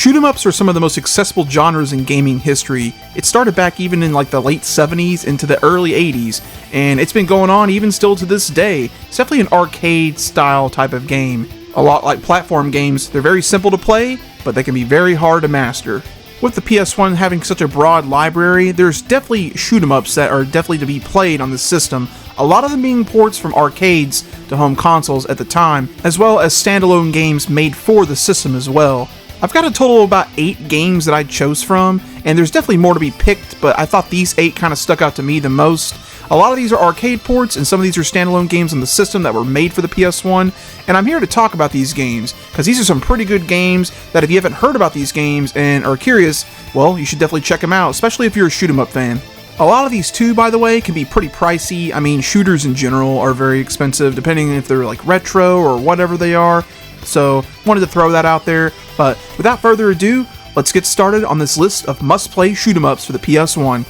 Shoot 'em ups are some of the most accessible genres in gaming history. It started back even in like the late 70s into the early 80s, and it's been going on even still to this day. It's definitely an arcade style type of game. A lot like platform games, they're very simple to play, but they can be very hard to master. With the PS1 having such a broad library, there's definitely shoot 'em ups that are definitely to be played on the system, a lot of them being ports from arcades to home consoles at the time, as well as standalone games made for the system as well. I've got a total of about 8 games that I chose from, and there's definitely more to be picked, but I thought these 8 kind of stuck out to me the most. A lot of these are arcade ports, and some of these are standalone games on the system that were made for the PS1, and I'm here to talk about these games, because these are some pretty good games that if you haven't heard about these games and are curious, well, you should definitely check them out, especially if you're a shoot 'em up fan. A lot of these too, by the way, can be pretty pricey. I mean, shooters in general are very expensive, depending if they're like retro or whatever they are. So, wanted to throw that out there, but without further ado, let's get started on this list of must-play shoot-em-ups for the PS1.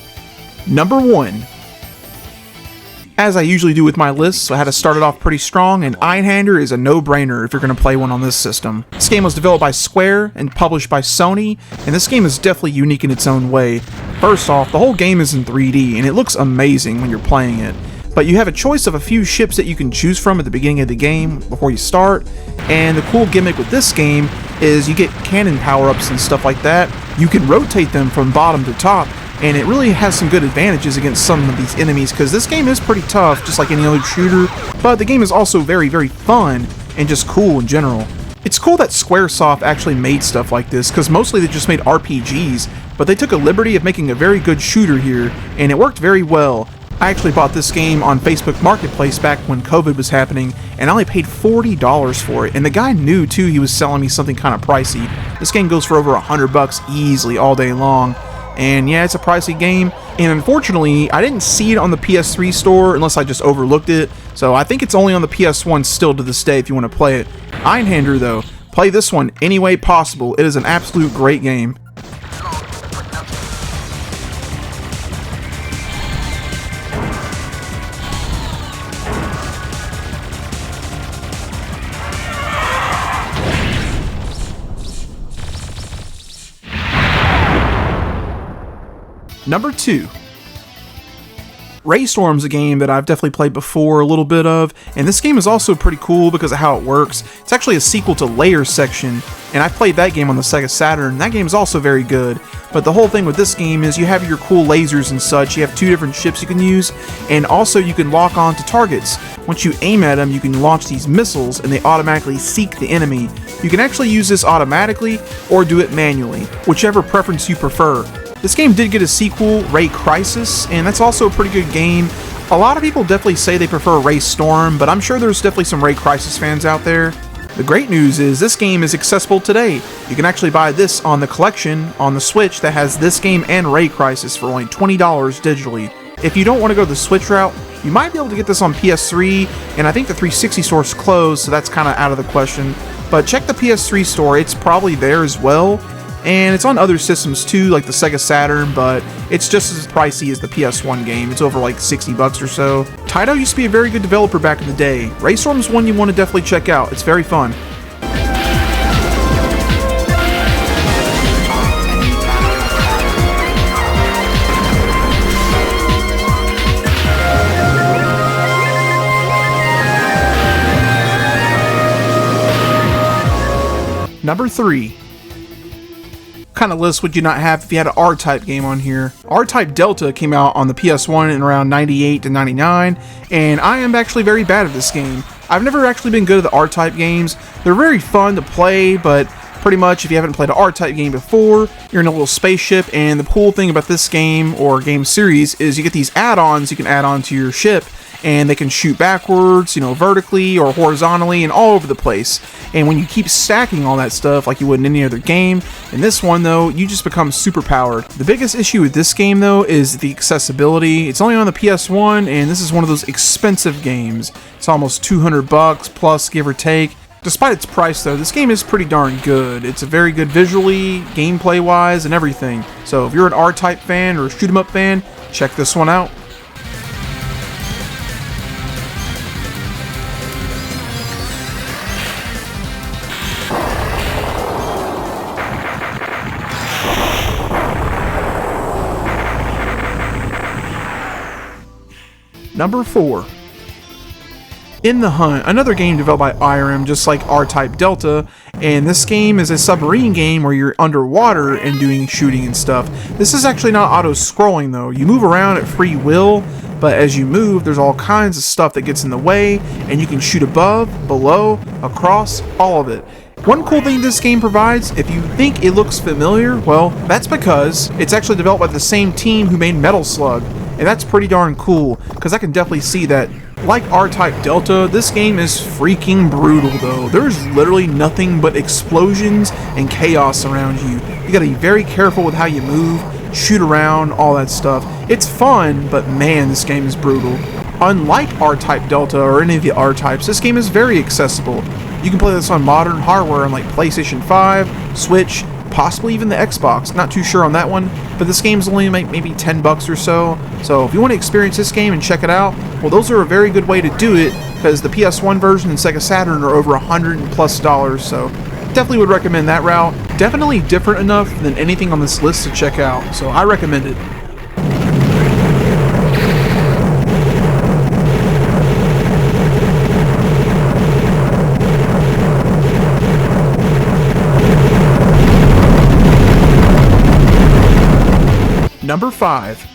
Number 1. As I usually do with my lists, I had to start it off pretty strong, and Iander is a no-brainer if you're going to play one on this system. This game was developed by Square and published by Sony, and this game is definitely unique in its own way. First off, the whole game is in 3D, and it looks amazing when you're playing it. But you have a choice of a few ships that you can choose from at the beginning of the game before you start, and the cool gimmick with this game is you get cannon power-ups and stuff like that. You can rotate them from bottom to top, and it really has some good advantages against some of these enemies, because this game is pretty tough, just like any other shooter, but the game is also very, very fun and just cool in general. It's cool that Squaresoft actually made stuff like this, because mostly they just made RPGs, but they took a liberty of making a very good shooter here, and it worked very well. I actually bought this game on Facebook Marketplace back when COVID was happening, and I only paid $40 for it, and the guy knew too he was selling me something kind of pricey. This game goes for over $100 easily all day long, and yeah, it's a pricey game, and unfortunately, I didn't see it on the PS3 store unless I just overlooked it, so I think it's only on the PS1 still to this day if you want to play it. Iander though, play this one any way possible. It is an absolute great game. Number 2. Raystorm's a game that I've definitely played before a little bit of, and this game is also pretty cool because of how it works. It's actually a sequel to Layer Section, and I played that game on the Sega Saturn, and that game is also very good. But the whole thing with this game is you have your cool lasers and such, you have 2 different ships you can use, and also you can lock on to targets. Once you aim at them, you can launch these missiles, and they automatically seek the enemy. You can actually use this automatically, or do it manually, whichever preference you prefer. This game did get a sequel, Ray Crisis, and that's also a pretty good game. A lot of people definitely say they prefer Raystorm, but I'm sure there's definitely some Ray Crisis fans out there. The great news is this game is accessible today. You can actually buy this on the collection on the Switch that has this game and Ray Crisis for only $20 digitally. If you don't want to go the Switch route, you might be able to get this on PS3, and I think the 360 store is closed, so that's kind of out of the question. But check the PS3 store, it's probably there as well. And it's on other systems too, like the Sega Saturn, but it's just as pricey as the PS1 game. It's over like $60 or so. Taito used to be a very good developer back in the day. Raystorm is one you want to definitely check out. It's very fun. Number 3. What kind of list would you not have if you had an RType game on here? RType Delta came out on the PS1 in around 98 to 99, and I am actually very bad at this game. I've never actually been good at the RType games. They're very fun to play, but pretty much if you haven't played an RType game before, you're in a little spaceship, and the cool thing about this game or game series is you get these add-ons you can add on to your ship, and they can shoot backwards, vertically or horizontally and all over the place. And when you keep stacking all that stuff like you would in any other game, in this one though, you just become super powered. The biggest issue with this game though is the accessibility. It's only on the PS1, and this is one of those expensive games. It's almost $200 plus, give or take. Despite its price though, this game is pretty darn good. It's a very good visually, gameplay wise, and everything. So if you're an RType fan or a shoot 'em up fan, check this one out. Number 4. In the Hunt, another game developed by Irem, just like RType Delta, and this game is a submarine game where you're underwater and doing shooting and stuff. This is actually not auto-scrolling though. You move around at free will, but as you move, there's all kinds of stuff that gets in the way, and you can shoot above, below, across, all of it. One cool thing this game provides, if you think it looks familiar, well, that's because it's actually developed by the same team who made Metal Slug, and that's pretty darn cool, because I can definitely see that. Like RType Delta, this game is freaking brutal though. There's literally nothing but explosions and chaos around you. You gotta be very careful with how you move, shoot around, all that stuff. It's fun, but man, this game is brutal. Unlike RType Delta or any of the R-types, this game is very accessible. You can play this on modern hardware on like PlayStation 5, Switch, possibly even the Xbox. Not too sure on that one, but this game's only maybe $10 or so. So if you want to experience this game and check it out, well, those are a very good way to do it, because the PS1 version and Sega Saturn are over $100+. So definitely would recommend that route. Definitely different enough than anything on this list to check out, so I recommend it. Number 5.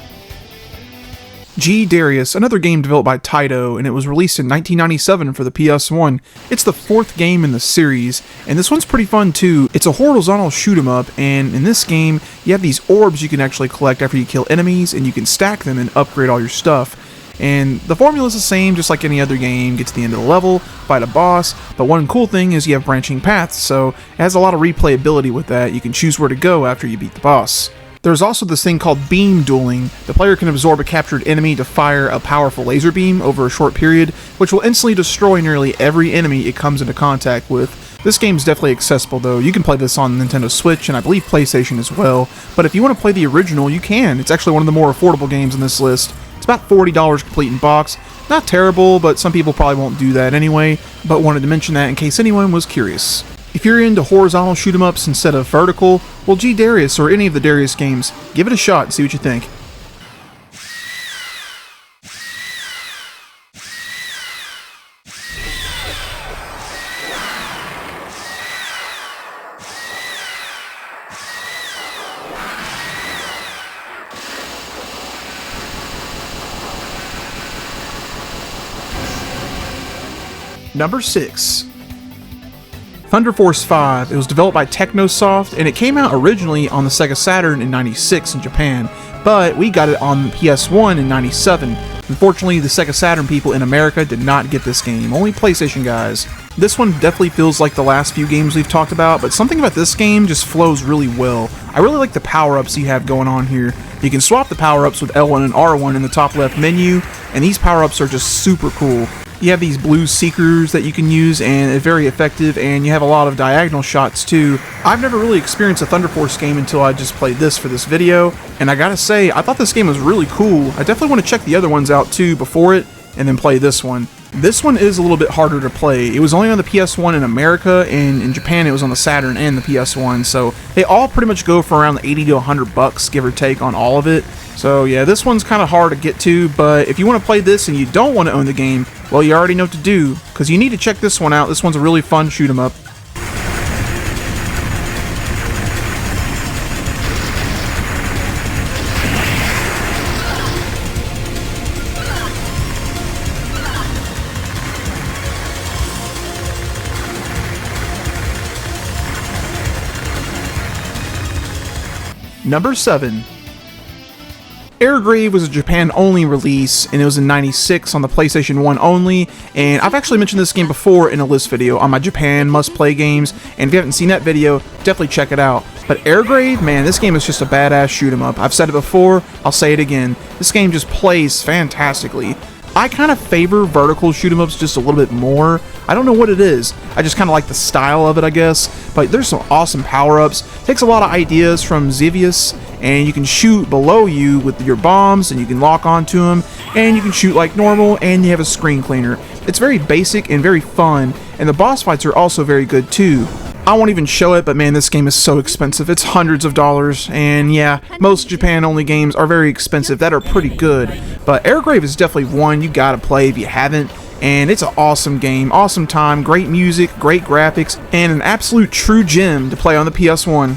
Darius, another game developed by Taito, and it was released in 1997 for the PS1. It's the 4th game in the series, and this one's pretty fun too. It's a horizontal shoot 'em up, and in this game, you have these orbs you can actually collect after you kill enemies, and you can stack them and upgrade all your stuff. And the formula is the same, just like any other game. Get to the end of the level, fight a boss, but one cool thing is you have branching paths, so it has a lot of replayability with that. You can choose where to go after you beat the boss. There's also this thing called beam dueling. The player can absorb a captured enemy to fire a powerful laser beam over a short period, which will instantly destroy nearly every enemy it comes into contact with. This game's definitely accessible though. You can play this on Nintendo Switch and I believe PlayStation as well, but if you want to play the original, you can. It's actually one of the more affordable games on this list. It's about $40 complete in box. Not terrible, but some people probably won't do that anyway, but wanted to mention that in case anyone was curious. If you're into horizontal shoot 'em ups instead of vertical, well, Darius or any of the Darius games, give it a shot and see what you think. Number 6. Thunder Force 5. It was developed by Technosoft, and it came out originally on the Sega Saturn in '96 in Japan, but we got it on the PS1 in '97. Unfortunately, the Sega Saturn people in America did not get this game, only PlayStation guys. This one definitely feels like the last few games we've talked about, but something about this game just flows really well. I really like the power-ups you have going on here. You can swap the power-ups with L1 and R1 in the top left menu, and these power-ups are just super cool. You have these blue seekers that you can use, and it's very effective, and you have a lot of diagonal shots too. I've never really experienced a Thunder Force game until I just played this for this video, and I gotta say, I thought this game was really cool. I definitely want to check the other ones out too before it, and then play this one. This one is a little bit harder to play. It was only on the PS1 in America, and in Japan it was on the Saturn and the PS1, so they all pretty much go for around $80 to $100, give or take, on all of it. So yeah, this one's kind of hard to get to, but if you want to play this and you don't want to own the game, well, you already know what to do, because you need to check this one out. This one's a really fun shoot 'em up. Number 7. Airra was a Japan-only release, and it was in '96 on the PlayStation 1 only, and I've actually mentioned this game before in a list video on my Japan must-play games, and if you haven't seen that video, definitely check it out. But Airra, man, this game is just a badass shoot-'em-up. I've said it before, I'll say it again. This game just plays fantastically. I kind of favor vertical shoot-'em-ups just a little bit more. I don't know what it is. I just kind of like the style of it, I guess. But there's some awesome power-ups. Takes a lot of ideas from Xevious, and you can shoot below you with your bombs, and you can lock onto them, and you can shoot like normal, and you have a screen cleaner. It's very basic and very fun, and the boss fights are also very good too. I won't even show it, but man, this game is so expensive. It's hundreds of dollars, and yeah, most Japan-only games are very expensive that are pretty good. But Airgrave is definitely one you gotta play if you haven't. And it's an awesome game, awesome time, great music, great graphics, and an absolute true gem to play on the PS1.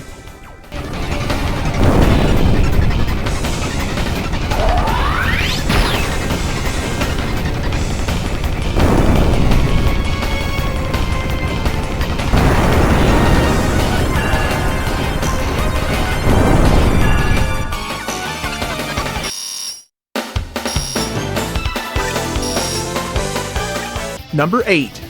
Number 8.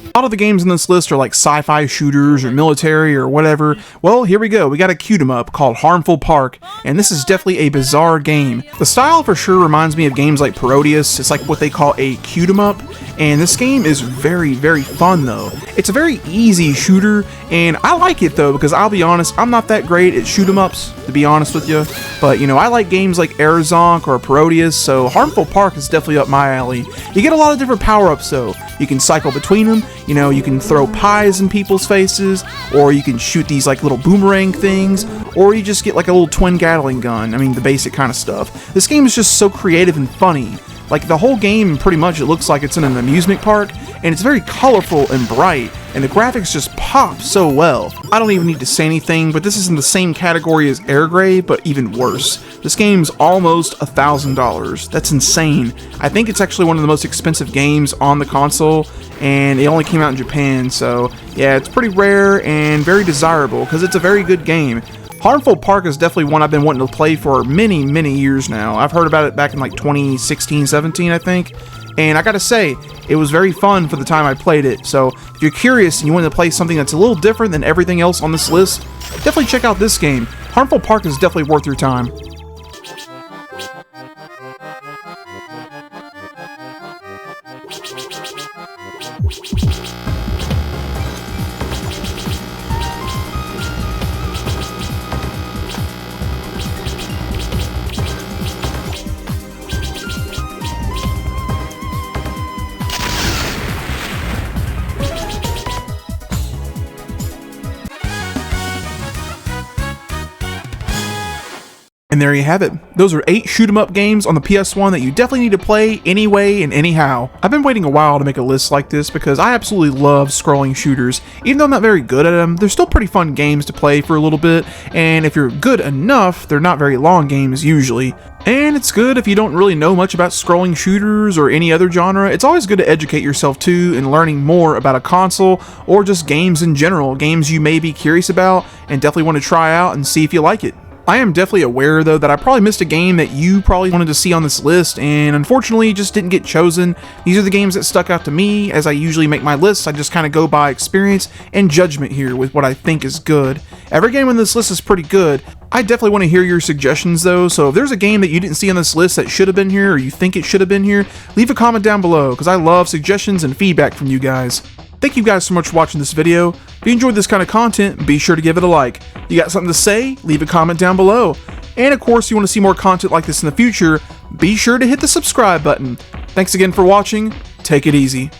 A lot of the games in this list are like sci-fi shooters or military or whatever. Well, here we go. We got a cute 'em up called Harmful Park, and this is definitely a bizarre game. The style for sure reminds me of games like Parodius. It's like what they call a cute 'em up, and this game is very, very fun though. It's a very easy shooter, and I like it though because I'll be honest, I'm not that great at shoot 'em ups, to be honest with you. But you know, I like games like Airra or Parodius, so Harmful Park is definitely up my alley. You get a lot of different power-ups though. You can cycle between them. You know, you can throw pies in people's faces, or you can shoot these like little boomerang things, or you just get like a little twin Gatling gun. I mean, the basic kind of stuff. This game is just so creative and funny. Like the whole game, pretty much, it looks like it's in an amusement park, and it's very colorful and bright, and the graphics just pop so well. I don't even need to say anything, but this is in the same category as Airgrave, but even worse. This game's almost $1,000. That's insane. I think it's actually one of the most expensive games on the console, and it only came out in Japan, so yeah, it's pretty rare and very desirable, because it's a very good game. Harmful Park is definitely one I've been wanting to play for many, many years now. I've heard about it back in like 2016, 17, I think. And I gotta say, it was very fun for the time I played it. So if you're curious and you want to play something that's a little different than everything else on this list, definitely check out this game. Harmful Park is definitely worth your time. And there you have it. Those are 8 shoot 'em up games on the PS1 that you definitely need to play anyway and anyhow. I've been waiting a while to make a list like this because I absolutely love scrolling shooters. Even though I'm not very good at them, they're still pretty fun games to play for a little bit, and if you're good enough, they're not very long games usually. And it's good if you don't really know much about scrolling shooters or any other genre. It's always good to educate yourself too in learning more about a console or just games in general, games you may be curious about and definitely want to try out and see if you like it. I am definitely aware though that I probably missed a game that you probably wanted to see on this list, and unfortunately just didn't get chosen. These are the games that stuck out to me. As I usually make my lists, I just kind of go by experience and judgment here with what I think is good. Every game on this list is pretty good. I definitely want to hear your suggestions though, so if there's a game that you didn't see on this list that should have been here, or you think it should have been here, leave a comment down below, because I love suggestions and feedback from you guys. Thank you guys so much for watching this video. If you enjoyed this kind of content, be sure to give it a like. You got something to say? Leave a comment down below. And of course, you want to see more content like this in the future, be sure to hit the subscribe button. Thanks again for watching. Take it easy.